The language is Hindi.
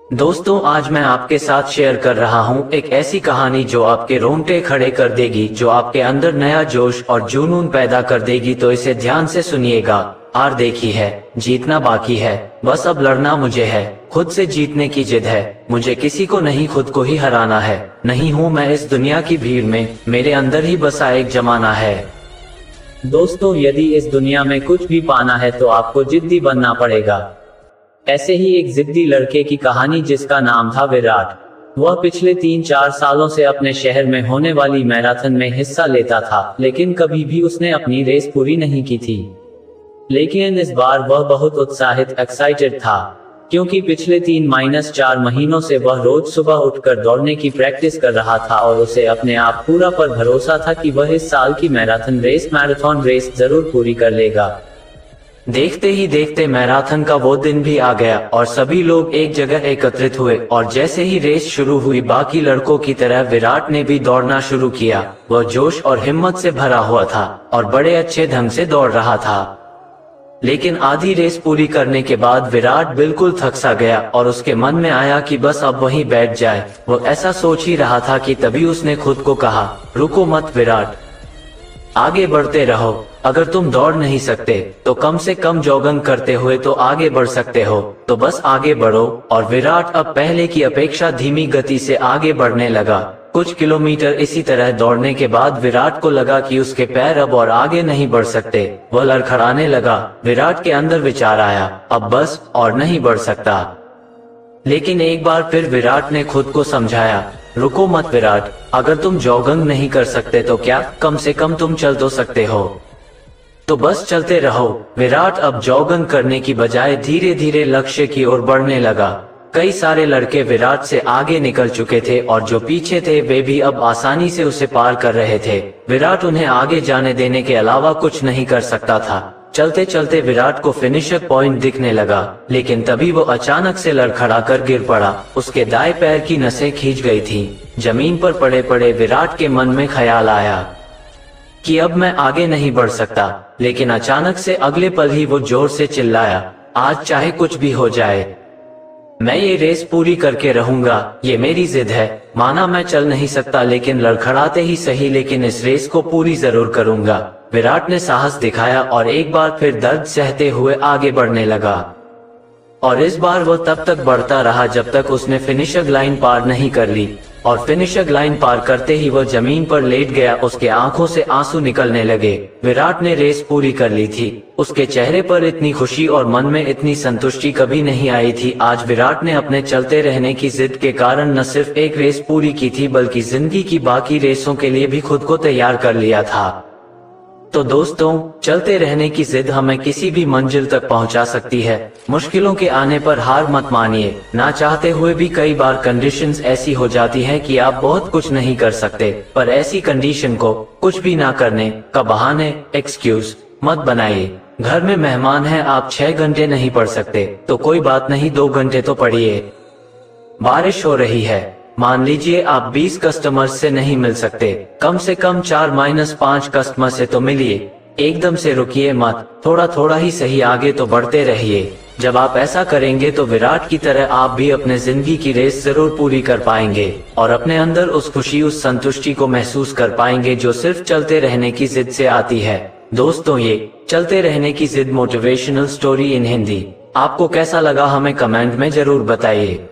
दोस्तों, आज मैं आपके साथ शेयर कर रहा हूँ एक ऐसी कहानी जो आपके रोंगटे खड़े कर देगी, जो आपके अंदर नया जोश और जुनून पैदा कर देगी। तो इसे ध्यान से सुनिएगा। हार देखी है, जीतना बाकी है, बस अब लड़ना मुझे है। खुद से जीतने की जिद है, मुझे किसी को नहीं खुद को ही हराना है। नहीं हूँ मैं इस दुनिया की भीड़ में, मेरे अंदर ही बसा एक जमाना है। दोस्तों, यदि इस दुनिया में कुछ भी पाना है तो आपको जिद्दी बनना पड़ेगा। ऐसे ही एक जिद्दी लड़के की कहानी जिसका नाम था विराट। वह पिछले 3-4 सालों से अपने शहर में होने वाली मैराथन में हिस्सा लेता था, लेकिन कभी भी उसने अपनी रेस पूरी नहीं की थी। लेकिन इस बार वह बहुत उत्साहित एक्साइटेड था, क्योंकि पिछले 3-4 महीनों से वह रोज सुबह उठकर दौड़ने की प्रैक्टिस कर रहा था और उसे अपने आप पूरा पर भरोसा था कि वह इस साल की मैराथन रेस जरूर पूरी कर लेगा। देखते ही देखते मैराथन का वो दिन भी आ गया और सभी लोग एक जगह एकत्रित हुए। और जैसे ही रेस शुरू हुई, बाकी लड़कों की तरह विराट ने भी दौड़ना शुरू किया। वह जोश और हिम्मत से भरा हुआ था और बड़े अच्छे ढंग से दौड़ रहा था। लेकिन आधी रेस पूरी करने के बाद विराट बिल्कुल थक सा गया और उसके मन में आया कि बस अब वहीं बैठ जाए। वो ऐसा सोच ही रहा था कि तभी उसने खुद को कहा, रुको मत विराट, आगे बढ़ते रहो। अगर तुम दौड़ नहीं सकते तो कम से कम जॉगिंग करते हुए तो आगे बढ़ सकते हो, तो बस आगे बढ़ो। और विराट अब पहले की अपेक्षा धीमी गति से आगे बढ़ने लगा। कुछ किलोमीटर इसी तरह दौड़ने के बाद विराट को लगा कि उसके पैर अब और आगे नहीं बढ़ सकते। वह लड़खड़ाने लगा। विराट के अंदर विचार आया, अब बस और नहीं बढ़ सकता। लेकिन एक बार फिर विराट ने खुद को समझाया, रुको मत विराट, अगर तुम जॉगिंग नहीं कर सकते तो क्या, कम से कम तुम चल तो सकते हो, तो बस चलते रहो। विराट अब जॉगिंग करने की बजाय धीरे धीरे लक्ष्य की ओर बढ़ने लगा। कई सारे लड़के विराट से आगे निकल चुके थे और जो पीछे थे वे भी अब आसानी से उसे पार कर रहे थे। विराट उन्हें आगे जाने देने के अलावा कुछ नहीं कर सकता था। चलते चलते विराट को फिनिशर पॉइंट दिखने लगा, लेकिन तभी वो अचानक से लड़खड़ा कर गिर पड़ा। उसके दाएं पैर की नसें खींच गई थीं। जमीन पर पड़े पड़े विराट के मन में ख्याल आया कि अब मैं आगे नहीं बढ़ सकता। लेकिन अचानक से अगले पल ही वो जोर से चिल्लाया, आज चाहे कुछ भी हो जाए, मैं ये रेस पूरी करके रहूंगा। ये मेरी जिद है। माना मैं चल नहीं सकता, लेकिन लड़खड़ाते ही सही, लेकिन इस रेस को पूरी जरूर करूंगा। विराट ने साहस दिखाया और एक बार फिर दर्द सहते हुए आगे बढ़ने लगा। और इस बार वो तब तक बढ़ता रहा जब तक उसने फिनिशर लाइन पार नहीं कर ली। और फिनिशर लाइन पार करते ही वह जमीन पर लेट गया। उसके आंखों से आंसू निकलने लगे। विराट ने रेस पूरी कर ली थी। उसके चेहरे पर इतनी खुशी और मन में इतनी संतुष्टि कभी नहीं आई थी। आज विराट ने अपने चलते रहने की जिद के कारण न सिर्फ एक रेस पूरी की थी, बल्कि जिंदगी की बाकी रेसों के लिए भी खुद को तैयार कर लिया था। तो दोस्तों, चलते रहने की जिद हमें किसी भी मंजिल तक पहुंचा सकती है। मुश्किलों के आने पर हार मत मानिए। ना चाहते हुए भी कई बार कंडीशंस ऐसी हो जाती हैं कि आप बहुत कुछ नहीं कर सकते, पर ऐसी कंडीशन को कुछ भी ना करने का बहाने, एक्सक्यूज मत बनाइए। घर में मेहमान हैं, आप 6 घंटे नहीं पढ़ सकते तो कोई बात नहीं, 2 घंटे तो पढ़िए। बारिश हो रही है, मान लीजिए आप 20 कस्टमर से नहीं मिल सकते, कम से कम 4-5 कस्टमर से तो मिलिए। एकदम से रुकिए मत, थोड़ा थोड़ा ही सही, आगे तो बढ़ते रहिए। जब आप ऐसा करेंगे तो विराट की तरह आप भी अपने जिंदगी की रेस जरूर पूरी कर पाएंगे और अपने अंदर उस खुशी, उस संतुष्टि को महसूस कर पाएंगे जो सिर्फ चलते रहने की जिद से आती है। दोस्तों, ये चलते रहने की जिद मोटिवेशनल स्टोरी इन हिंदी आपको कैसा लगा, हमें कमेंट में जरूर बताइए।